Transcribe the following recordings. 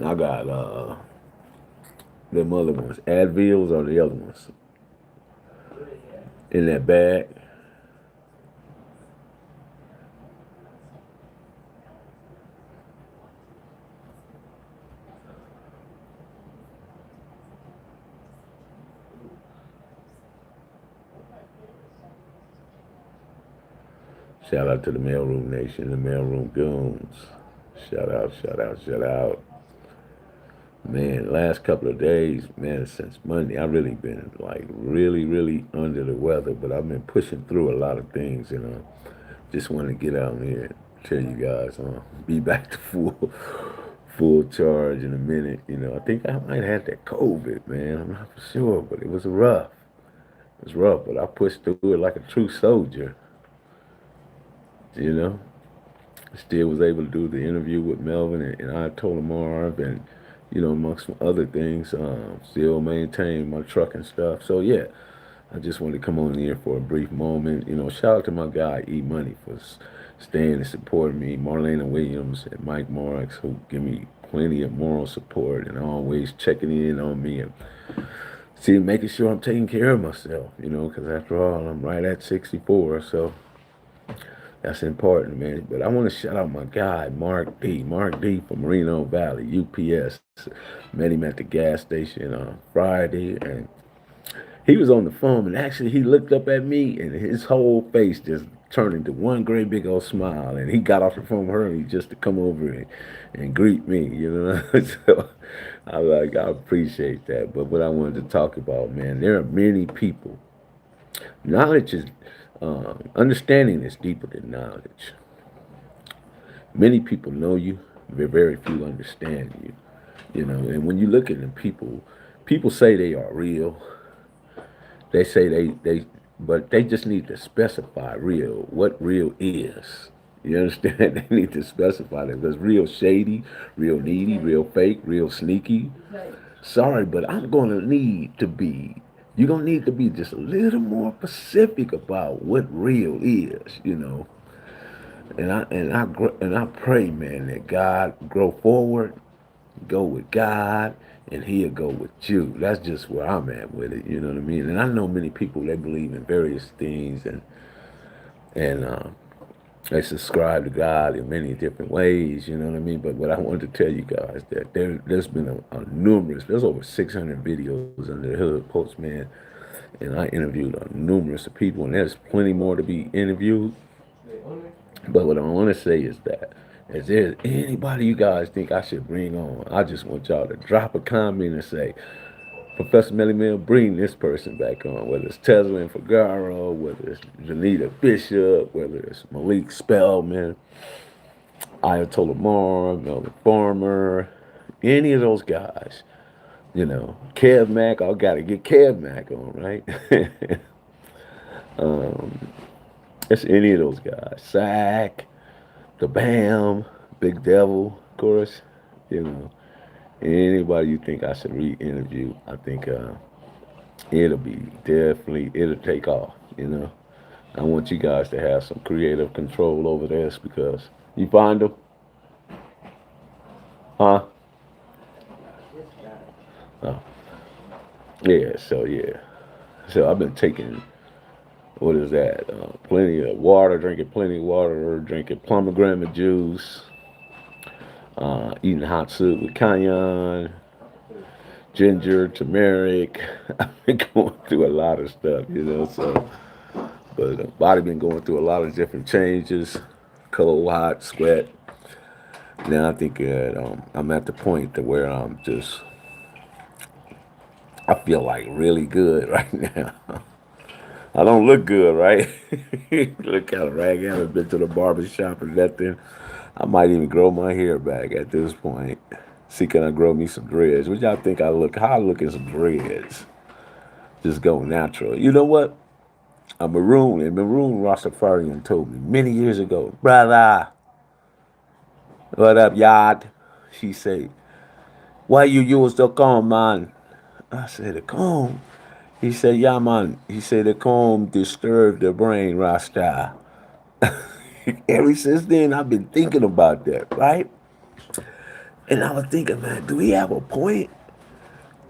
I got them other ones. Advils or the other ones in that bag. Shout out to the Mailroom Nation, the Mailroom Goons. Shout out, shout out, shout out. Man, last couple of days, man, since Monday, I've really been like really under the weather, but I've been pushing through a lot of things, you know. Just want to get out here and tell you guys, be back to full charge in a minute. You know, I think I might have that COVID, man. I'm not for sure, but it was rough. It was rough, but I pushed through it like a true soldier, you know. Still was able to do the interview with Melvin and I told him Marv and amongst some other things, still maintain my truck and stuff. So yeah, I just wanted to come on here for a brief moment. You know, shout out to my guy E Money for staying and supporting me, Marlena Williams and Mike Marks, who give me plenty of moral support and always checking in on me and making sure I'm taking care of myself. You know, because after all, I'm right at 64, so that's important, man. But I want to shout out my guy, Mark D. Mark D from Reno Valley, UPS. Met him at the gas station on Friday, and he was on the phone, and actually he looked up at me, and his whole face just turned into one great big old smile. And he got off the phone early just to come over and greet me, you know. So I appreciate that. But what I wanted to talk about, man, there are many people. Knowledge is understanding is deeper than knowledge. Many people know you, very few understand you. You know, and when you look at them people say they are real. They say but they just need to specify real, what real is. You understand? They need to specify that because real shady, real needy, real fake, real sneaky. Sorry, but I'm going to need to be. You're going to need to be just a little more specific about what real is, you know. And I pray, man, that God grow forward, go with God, and He'll go with you. That's just where I'm at with it. You know what I mean? And I know many people they believe in various things, and they subscribe to God in many different ways. You know what I mean? But what I wanted to tell you guys that there's been there's over 600 videos under the Hood Postman, and I interviewed numerous of people, and there's plenty more to be interviewed. But what I want to say is that if there's anybody you guys think I should bring on, I just want y'all to drop a comment and say, Professor Melly Mill, bring this person back on. Whether it's Tesla Figaro, whether it's Janita Bishop, whether it's Malik Spellman, Ayatollah Mar, Melvin Farmer, any of those guys. You know, Kev Mack, I got to get Kev Mack on, right? It's any of those guys. Sack, the Bam, Big Devil, of course. You know, anybody you think I should re-interview, I think it'll take off. You know, I want you guys to have some creative control over this because you find them, huh? Oh, yeah. So I've been taking what is that? Plenty of water, drinking plenty of water, drinking pomegranate juice, eating hot soup with cayenne, ginger, turmeric. I've been going through a lot of stuff, you know. So, but the body been going through a lot of different changes, cold, hot, sweat. Now I think I'm at the point to where I feel like really good right now. I don't look good, right? Look kind of ragged. I haven't been to the barber shop or nothing. I might even grow my hair back at this point. See, can I grow me some dreads? What y'all think I look? How I look in some dreads? Just go natural. You know what? A Maroon Rastafarian told me many years ago, brother, what up, yard? She said, why you use the comb, man? I said, the comb? He said, "Yeah, man." He said the comb disturbed the brain, Rasta. Ever since then, I've been thinking about that, right? And I was thinking, man, do we have a point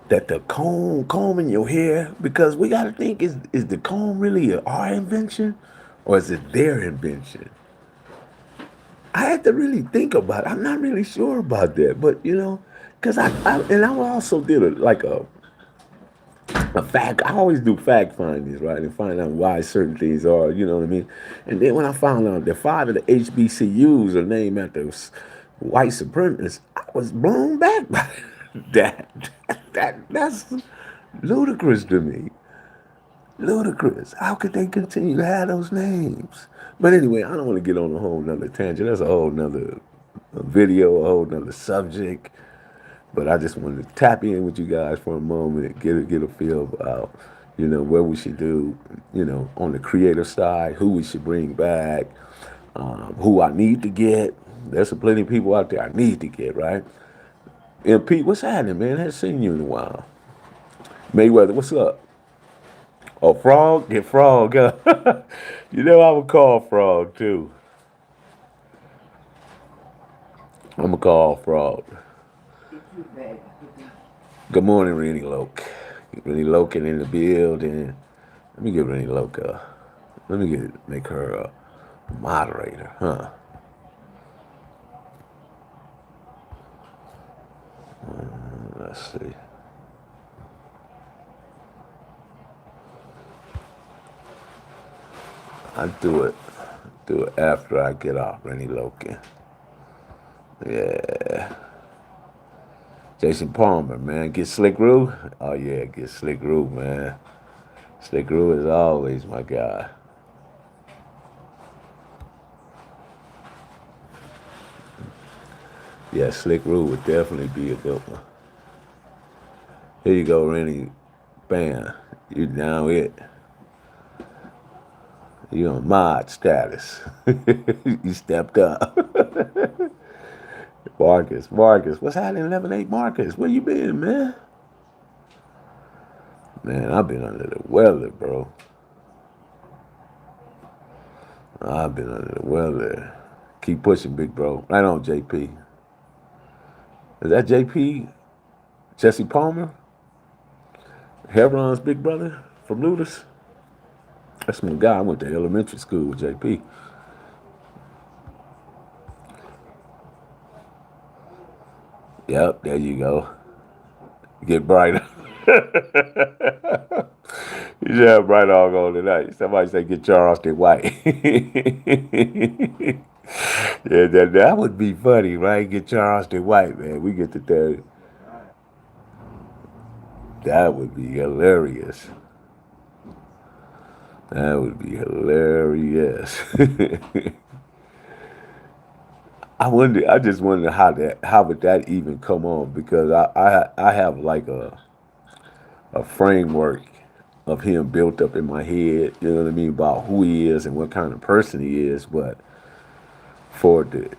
that the combing your hair? Because we got to think, is the comb really our invention, or is it their invention? I had to really think about it. I'm not really sure about that, but because I also did a fact. I always do fact findings, right, and find out why certain things are. You know what I mean? And then when I found out that 5 of the HBCUs are named after white supremacists, I was blown back by that. That's ludicrous to me. Ludicrous. How could they continue to have those names? But anyway, I don't want to get on a whole nother tangent. That's a whole nother video, a whole nother subject. But I just wanted to tap in with you guys for a moment and get a feel about, what we should do, on the creative side, who we should bring back, who I need to get. There's plenty of people out there I need to get, right? And Pete, what's happening, man? I haven't seen you in a while. Mayweather, what's up? Oh, Frog? Get Frog. I would call Frog, too. I'm going to call Frog. Good morning, Rennie Loke. Rennie Loke in the building. Let me get Rennie Loke. Let me make her a moderator, huh? Let's see. I do it after I get off Rennie Loke. Yeah. Jason Palmer, man. Get Slick Roo? Oh, yeah, get Slick Roo, man. Slick Roo is always my guy. Yeah, Slick Roo would definitely be a good one. Here you go, Rennie. Bam. You now it. You on mod status. You stepped up. Marcus, what's happening, 11-8 Marcus? Where you been, man? Man, I've been under the weather, bro. I've been under the weather. Keep pushing, big bro. Right on, JP. Is that JP? Jesse Palmer? Heron's big brother from Ludus? That's my guy. I went to elementary school with JP. Yep, there you go. Get brighter. You should have bright dog on tonight. Somebody say get Charleston White. Yeah, that would be funny, right? Get Charleston White, man. We get to tell. That would be hilarious. That would be hilarious. I just wonder how would that even come on, because I have like a framework of him built up in my head, you know what I mean, about who he is and what kind of person he is, but for the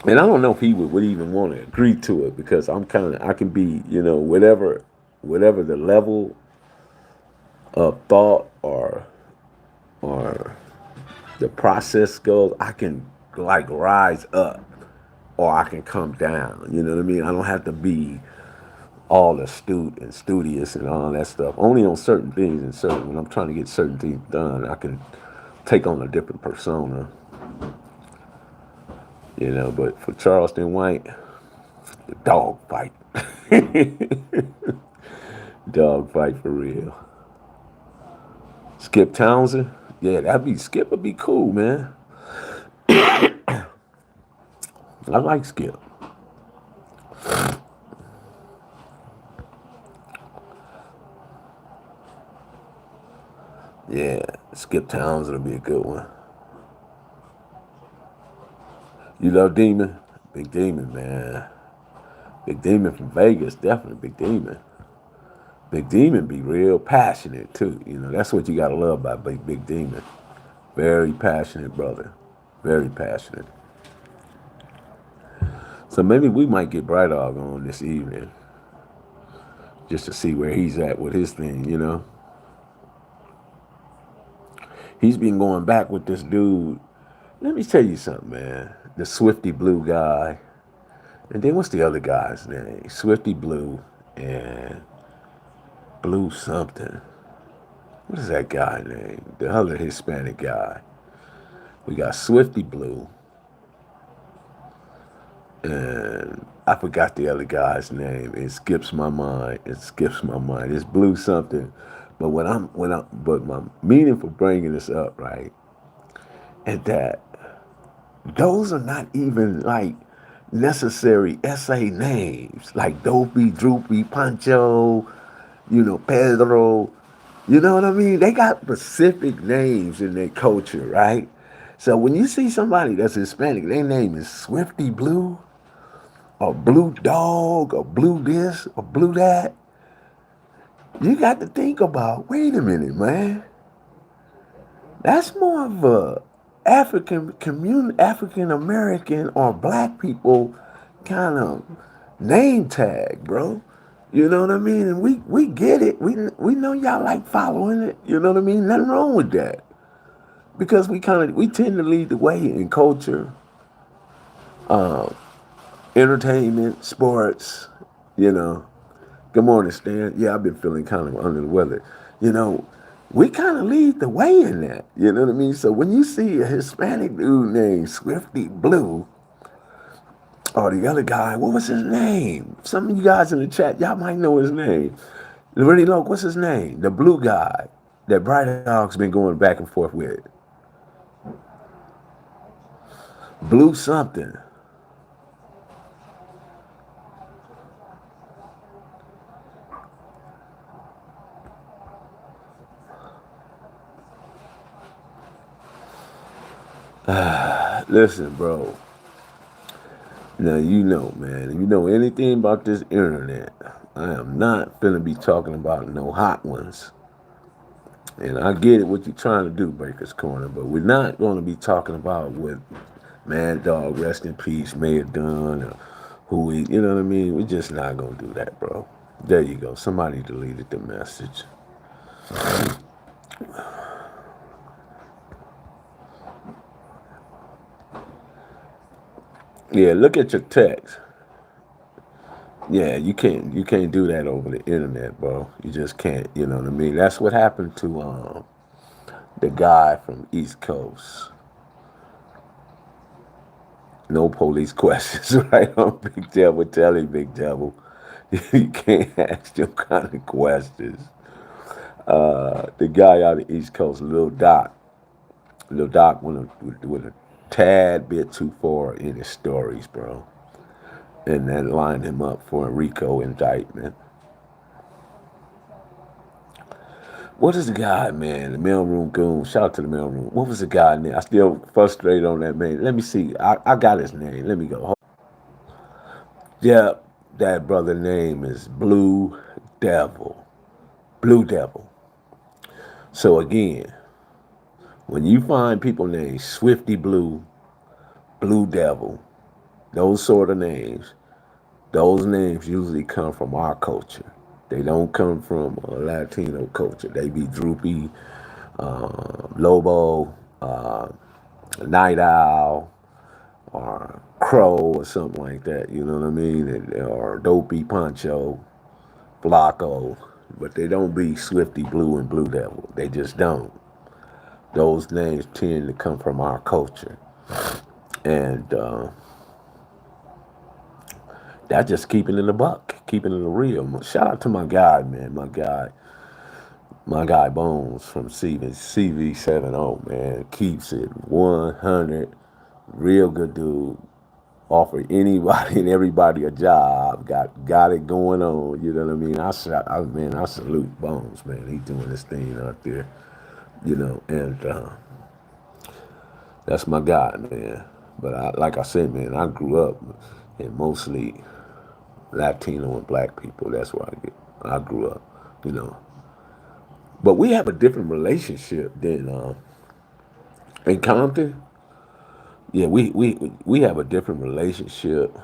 and I don't know if he would even want to agree to it, because I can be, whatever the level of thought or the process goes, I can like rise up or I can come down. You know what I mean? I don't have to be all astute and studious and all that stuff. Only on certain things and when I'm trying to get certain things done, I can take on a different persona. But for Charleston White, the dog fight. Dog fight for real. Skip Townsend? Yeah, Skip would be cool, man. I like Skip. Yeah, Skip Townsend would be a good one. You love Demon? Big Demon, man. Big Demon from Vegas, definitely Big Demon. Big Demon be real passionate too. That's what you gotta love about Big Demon. Very passionate brother. Very passionate. So maybe we might get Bright Dog on this evening, just to see where he's at with his thing, He's been going back with this dude. Let me tell you something, man. The Swifty Blue guy. And then what's the other guy's name? Swifty Blue and Blue something. What is that guy name? The other Hispanic guy. We got Swifty Blue and I forgot the other guy's name. It skips my mind. It skips my mind. It's Blue something. But but my meaning for bringing this up, right, is that those are not even like necessary essay names like Dopey, Droopy, Pancho, Pedro. You know what I mean? They got specific names in their culture, right? So when you see somebody that's Hispanic, their name is Swifty Blue or Blue Dog or Blue this or Blue that, you got to think about, wait a minute, man. That's more of a African American or black people kind of name tag, bro. You know what I mean? And we get it. We know y'all like following it. You know what I mean? Nothing wrong with that. Because we tend to lead the way in culture, entertainment, sports, you know. Good morning, Stan. Yeah, I've been feeling kind of under the weather. You know, we kind of lead the way in that. You know what I mean? So when you see a Hispanic dude named Swifty Blue, or the other guy, what was his name? Some of you guys in the chat, y'all might know his name. Really low, what's his name? The blue guy that Bright Dog's been going back and forth with. Blue something. Listen, bro. Now you know, man. If you know anything about this internet, I am not finna be talking about no hot ones. And I get it what you're trying to do, Breaker's Corner, but we're not going to be talking about what Mad Dog, rest in peace, may have done, or who he, you know what I mean? We're just not going to do that, bro. There you go. Somebody deleted the message. Yeah, look at your text. Yeah, you can't do that over the internet, bro. You just can't, you know what I mean? That's what happened to the guy from East Coast. No police questions, right on Big Devil. Tell him, Big Devil. You can't ask them kind of questions. The guy out of the East Coast, Lil Doc. Lil Doc went a tad bit too far in his stories, bro. And that lined him up for a RICO indictment. What is the guy, man? The mailroom goon. Shout out to the mailroom. What was the guy name? I still frustrated on that man. Let me see. I got his name. Let me go. Yeah, that brother name is Blue Devil. Blue Devil. So again, when you find people named Swifty Blue, Blue Devil, those sort of names, those names usually come from our culture. They don't come from a Latino culture. They be Droopy, Lobo, Night Owl, or Crow, or something like that. You know what I mean? Or Dopey, Pancho, Flacco. But they don't be Swifty Blue and Blue Devil. They just don't. Those names tend to come from our culture. And that's just keeping it a buck, keeping it a real. Shout out to my guy, man. My guy Bones from CV70, man. Keeps it 100. Real good dude. Offer anybody and everybody a job. Got it going on. You know what I mean? I salute Bones, man. He doing this thing out there. And that's my guy, man. But like I said, man, I grew up in mostly Latino and black people. That's where I grew up. But we have a different relationship than in Compton. Yeah, we have a different relationship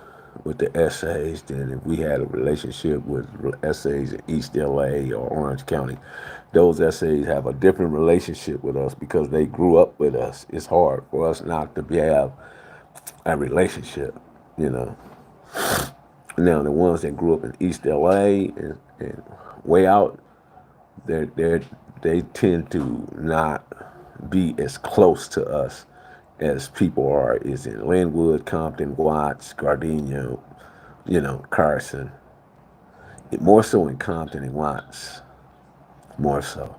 with the essays than if we had a relationship with essays in East LA or Orange County. Those essays have a different relationship with us because they grew up with us. It's hard for us not to have a relationship, you know. Now the ones that grew up in East LA and way out, they they tend to not be as close to us as people are is in Linwood, Compton, Watts, Gardena, Carson. More so in Compton and Watts. More so.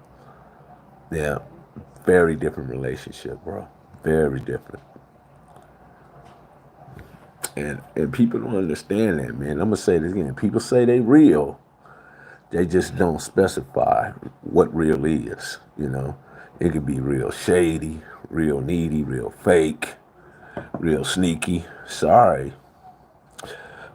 Yeah. Very different relationship, bro. Very different. And people don't understand that, man. I'm gonna say this again. People say they real. They just don't specify what real is, you know. It could be real shady, real needy, real fake, real sneaky. Sorry,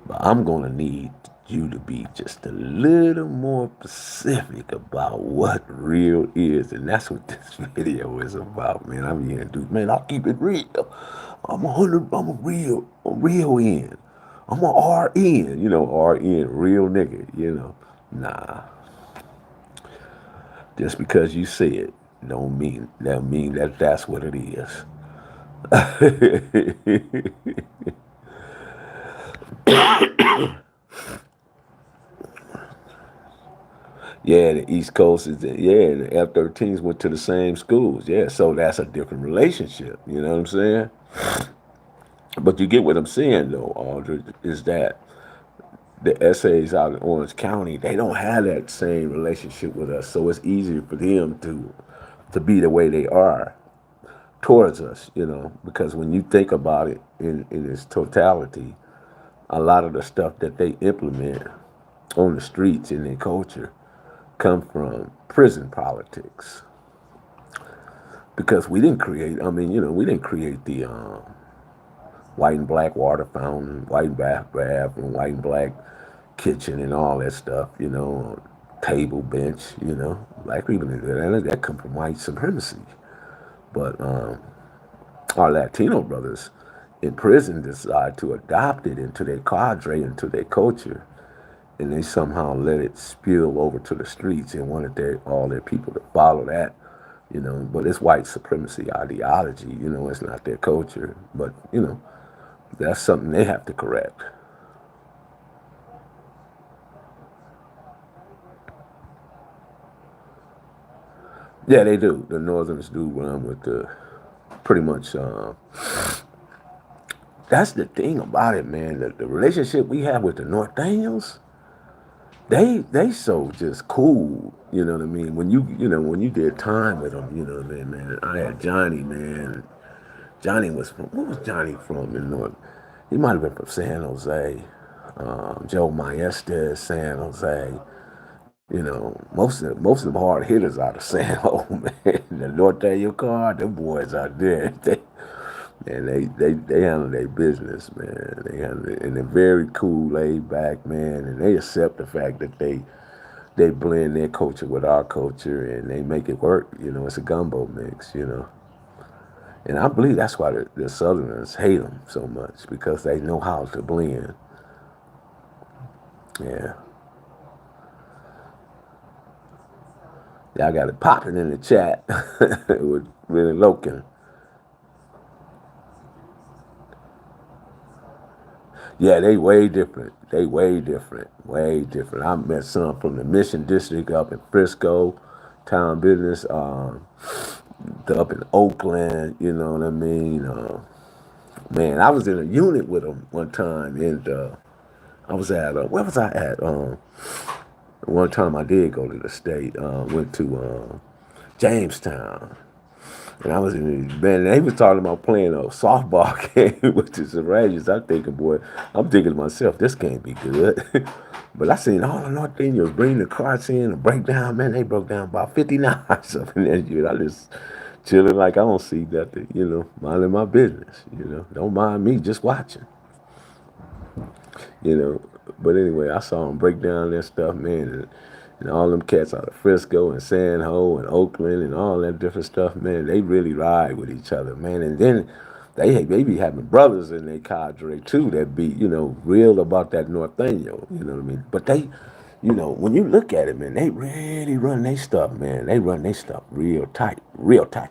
but I'm gonna need you to be just a little more specific about what real is, and that's what this video is about, man. I'm here, dude. Man, I'll keep it real. I'm 100. I'm real in. I'm a RN, RN, real nigga, Nah, just because you say it, don't mean that that's what it is. Yeah, the East Coast yeah, the F-13s went to the same schools. Yeah, so that's a different relationship. You know what I'm saying? But you get what I'm saying, though, Aldridge, is that the essays out in Orange County, they don't have that same relationship with us. So it's easier for them to be the way they are towards us, because when you think about it in its totality, a lot of the stuff that they implement on the streets in their culture come from prison politics. Because we didn't create, we didn't create the white and black water fountain, white and bathroom, white and black kitchen, and all that stuff, table, bench, black people didn't do that. That come from white supremacy. But our Latino brothers in prison decide to adopt it into their cadre, into their culture, and they somehow let it spill over to the streets and wanted all their people to follow that, But it's white supremacy ideology, it's not their culture. But, that's something they have to correct. Yeah, they do. The Northerns do run with the pretty much. That's the thing about it, man. The relationship we have with the North Daniels, they so just cool. You know what I mean? When you did time with them, you know what I mean, man. I had Johnny, man. Johnny was from, what was Johnny from in North? He might have been from San Jose. Joe Maestas, San Jose. Most of them hard hitters out of San Jose, man. The North Daniel card, them boys out there, they handle their business, man. They handle it, and they're very cool, laid back, man. And they accept the fact that they blend their culture with our culture, and they make it work. It's a gumbo mix. And I believe that's why the Southerners hate them so much, because they know how to blend. Yeah. Y'all got it popping in the chat with really Loken. Yeah, they way different. They way different. Way different. I met some from the Mission District up in Frisco, town business, up in Oakland, you know what I mean? Man, I was in a unit with them one time, and I was at, where was I at? One time I did go to the state, went to Jamestown. And I was in the band, and they was talking about playing a softball game with the Rangers. I'm thinking to myself, this can't be good. But I seen all the North Indians bring the carts in and break down. Man, they broke down about 59 something that year. I just chilling like I don't see nothing, minding my business, Don't mind me, just watching, you know. But anyway, I saw them break down their stuff, man, and all them cats out of Frisco and San Ho and Oakland and all that different stuff, man. They really ride with each other, man. And then They be having brothers in their cadre too that be, real about that Northaniel, you know what I mean? But they, when you look at it, man, they really run their stuff, man. They run their stuff real tight, real tight,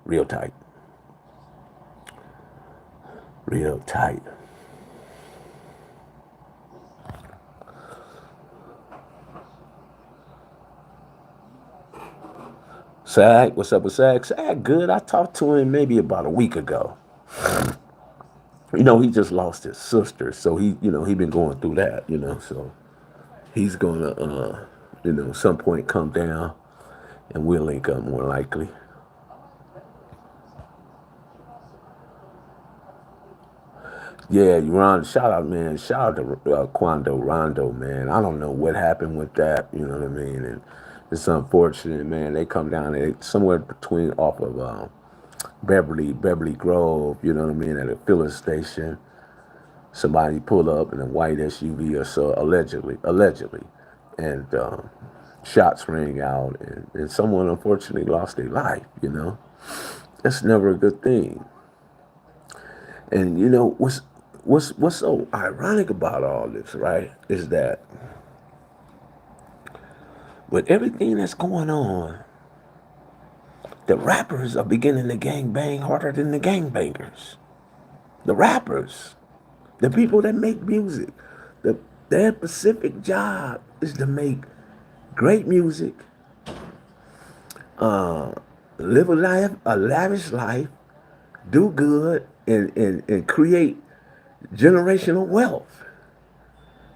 real tight. Sag, what's up with Sag? Sag, good. I talked to him maybe about a week ago. He just lost his sister, so he been going through that, so he's gonna, some point come down and we'll link up more likely. Yeah, Ron, shout out, man. Shout out to Quando Rondo, man. I don't know what happened with that, you know what I mean? And it's unfortunate, man. They come down somewhere between off of Beverly Grove, you know what I mean, at a filling station. Somebody pulled up in a white SUV or so, allegedly. And shots rang out, and someone unfortunately lost their life, That's never a good thing. And what's so ironic about all this, right, is that with everything that's going on, the rappers are beginning to gang bang harder than the gangbangers. The rappers, the people that make music, their specific job is to make great music, live a lavish life, do good, and create generational wealth.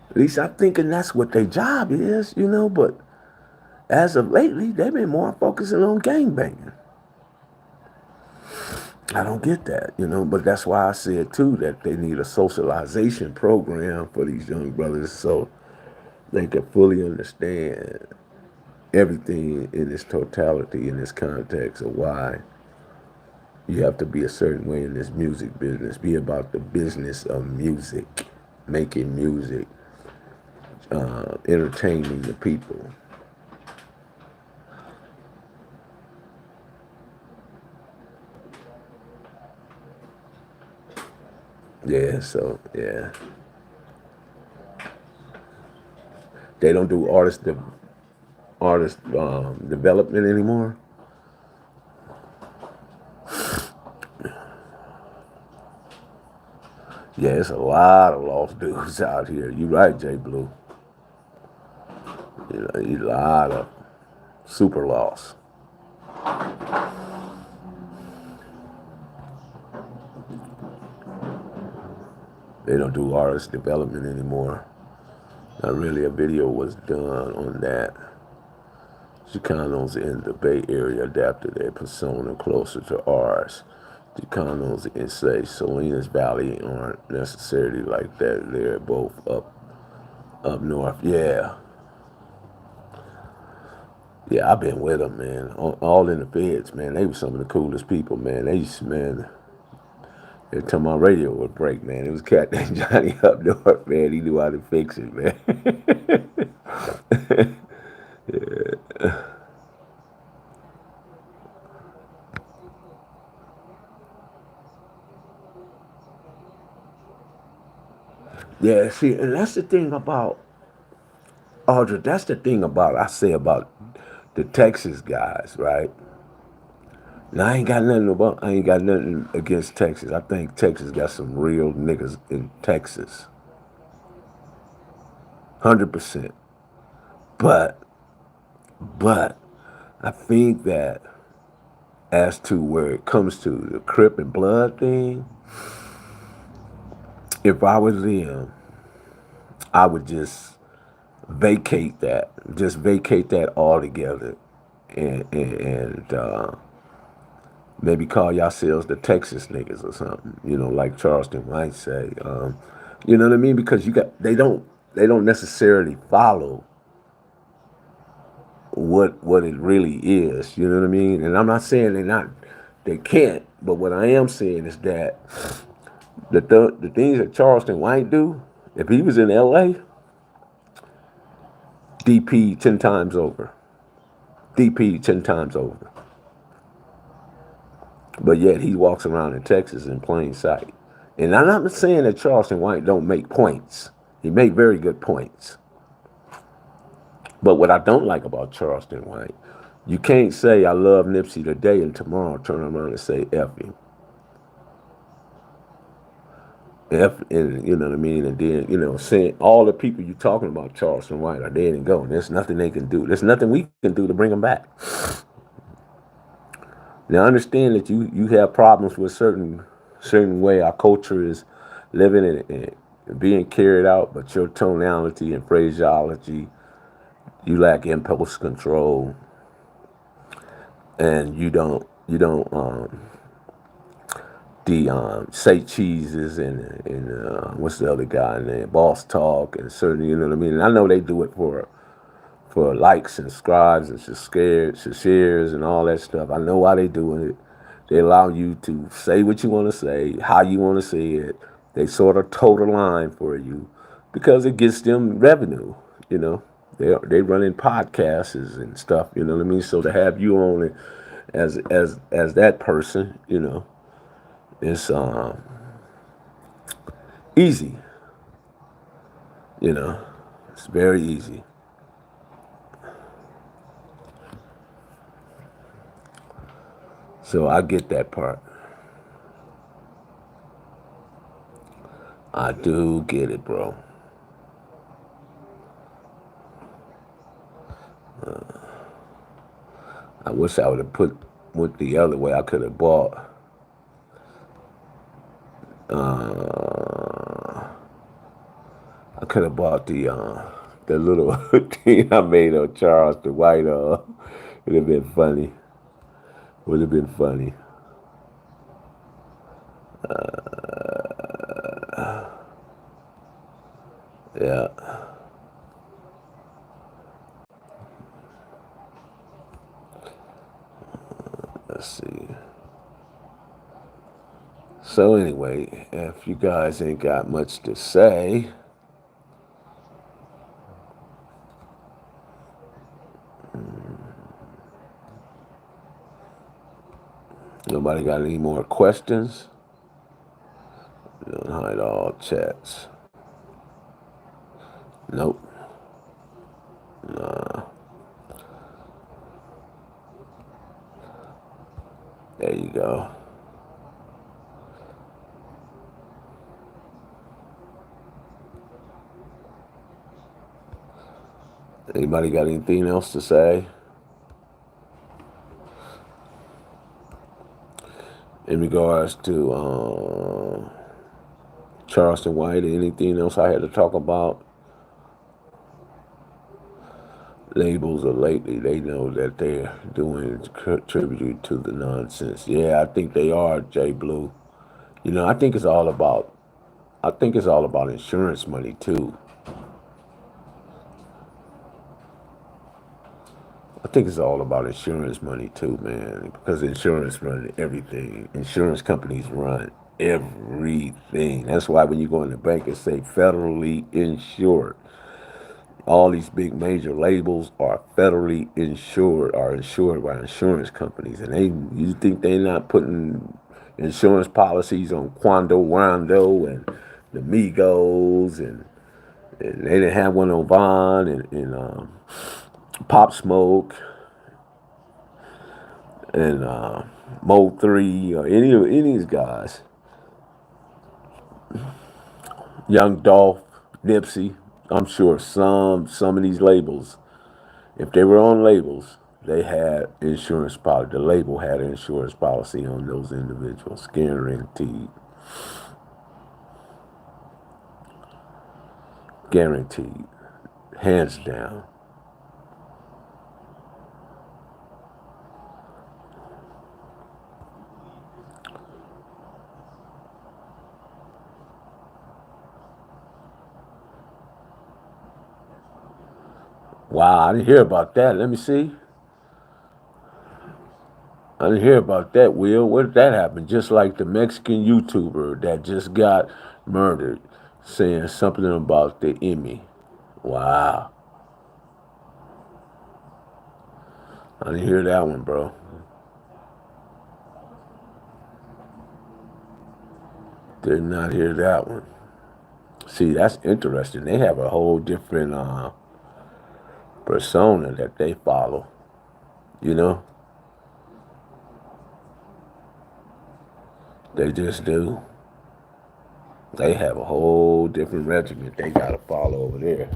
At least I'm thinking that's what their job is, but as of lately, they've been more focusing on gangbanging. I don't get that, but that's why I said too that they need a socialization program for these young brothers so they can fully understand everything in its totality, in this context of why you have to be a certain way in this music business. Be about the business of music, making music, entertaining the people. Yeah, so yeah. They don't do artist development anymore. Yeah, it's a lot of lost dudes out here. You right, Jay Blue. A lot of super lost. They don't do artist development anymore. Not really. A video was done on that. Chicanos in the Bay Area adapted their persona closer to ours. Chicanos in, say, Salinas Valley aren't necessarily like that. They're both up north. Yeah. Yeah, I've been with them, man. All in the feds, man. They were some of the coolest people, man. Man, every time my radio would break, man, it was cat named Johnny up north, man. He knew how to fix it, man. Yeah, see, and that's the thing about Audra. That's the thing I say about the Texas guys, right? Now I ain't got nothing against Texas. I think Texas got some real niggas in Texas, 100%. But but I think that as to where it comes to the Crip and Blood thing, if I was them, I would just vacate that altogether, and maybe call yourselves the Texas niggas or something, like Charleston might say. You know what I mean? Because they don't necessarily follow what it really is. You know what I mean? And I'm not saying they can't, but what I am saying is that the things that Charleston White do, if he was in L.A., DP 10 times over. DP 10 times over. But yet he walks around in Texas in plain sight. And I'm not saying that Charleston White don't make points. He make very good points. But what I don't like about Charleston White, you can't say I love Nipsey today and tomorrow turn around and say F him. F and you know what I mean, and then saying all the people you talking about Charleston White are dead and gone. There's nothing they can do. There's nothing we can do to bring them back. Now understand that you have problems with certain way our culture is living and being carried out, but your tonality and phraseology, you lack impulse control, and you don't the say cheeses and what's the other guy name, boss talk and certain, you know what I mean. And I know they do it for likes and subscribes and shares and all that stuff. I know why they doing it. They allow you to say what you want to say, how you want to say it. They sort of toe the line for you because it gets them revenue. You know, they running podcasts and stuff. You know what I mean. So to have you on it as that person, it's easy. You know, it's very easy. So I get that part. I do get it, bro. I wish I would have went the other way. I could have bought. I could have bought the little thing I made of Charles the White. Would have been funny. Would have been funny. Yeah. Let's see. So anyway, if you guys ain't got much to say, nobody got any more questions? Don't hide all chats. Nope. There you go. Anybody got anything else to say in regards to Charleston White? Anything else I had to talk about? Labels or lately, they know that they're doing tribute to the nonsense. Yeah, I think they are, Jay Blue. I think it's all about. I think it's all about insurance money too. I think it's all about insurance money too, man. Because insurance run everything. Insurance companies run everything. That's why when you go in the bank and say federally insured, all these big major labels are federally insured, are insured by insurance companies. And you think they're not putting insurance policies on Quando Rondo and the Migos and they didn't have one on Vaughn and Pop Smoke and Mo 3 or any of these guys. Young Dolph, Nipsey. I'm sure some of these labels, if they were on labels, they had insurance policy. The label had an insurance policy on those individuals, guaranteed. Guaranteed. Hands down. Wow, I didn't hear about that. Let me see. I didn't hear about that, Will. Where did that happen? Just like the Mexican YouTuber that just got murdered, saying something about the Emmy. Wow. I didn't hear that one, bro. Did not hear that one. See, that's interesting. They have a whole different persona that they follow. You know, they just do. They have a whole different regiment they gotta follow over there.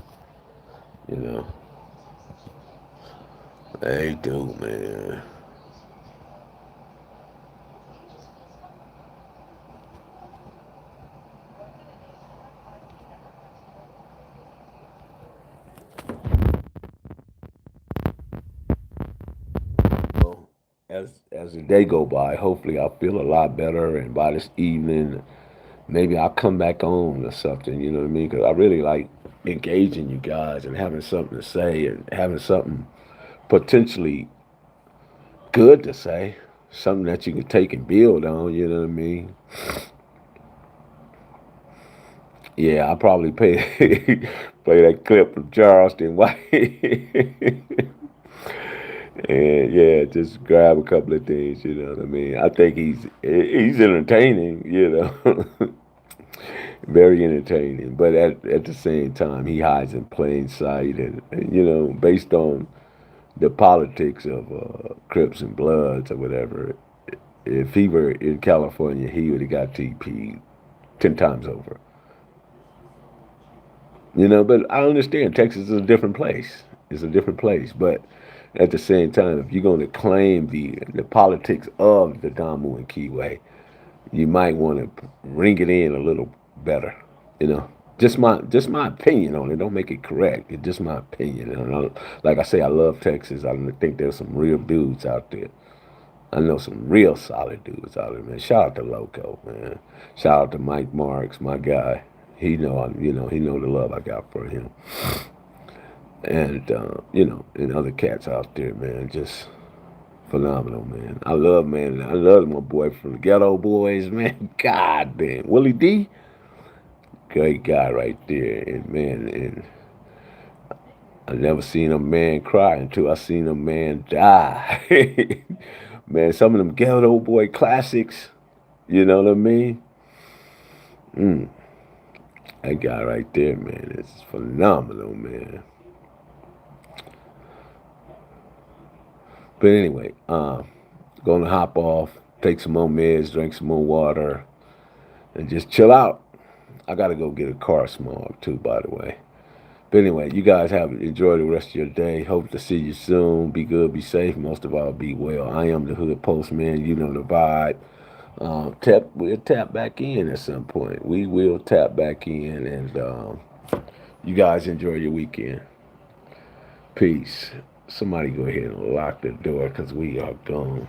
You know, they do, man. Well, as the day go by, hopefully I'll feel a lot better, and by this evening, maybe I'll come back on or something. You know what I mean? Because I really like engaging you guys and having something to say and having something potentially good to say, something that you can take and build on. You know what I mean? Yeah, I probably play that clip from Charleston White. And yeah, just grab a couple of things, you know what I mean? I think he's entertaining, you know. Very entertaining, but at the same time, he hides in plain sight, and you know, based on the politics of Crips and Bloods or whatever, if he were in California, he would have got TP 10 times over. You know, but I understand Texas is a different place. It's a different place, but at the same time, if you're going to claim the politics of the Damu and Keyway, you might want to ring it in a little better. You know, just my opinion on it. Don't make it correct. It's just my opinion. And like I say, I love Texas. I think there's some real dudes out there. I know some real solid dudes out there, man. Shout out to Loco, man. Shout out to Mike Marks, my guy. He know the love I got for him, and and other cats out there, man. Just phenomenal, man. I love my boy from the Ghetto Boys, man. God damn, Willie D, great guy right there, and man, and I never seen a man cry until I seen a man die. Man, some of them Ghetto Boy classics, you know what I mean? Mm, that guy right there, man, is phenomenal, man. But anyway, gonna hop off, take some more meds, drink some more water, and just chill out. I gotta go get a car smog too, by the way. But anyway, you guys have enjoy the rest of your day. Hope to see you soon. Be good, be safe. Most of all, be well. I am the Hood Postman. You know the vibe. We'll tap back in at some point. We will tap back in, and you guys enjoy your weekend. Peace. Somebody go ahead and lock the door because we are gone.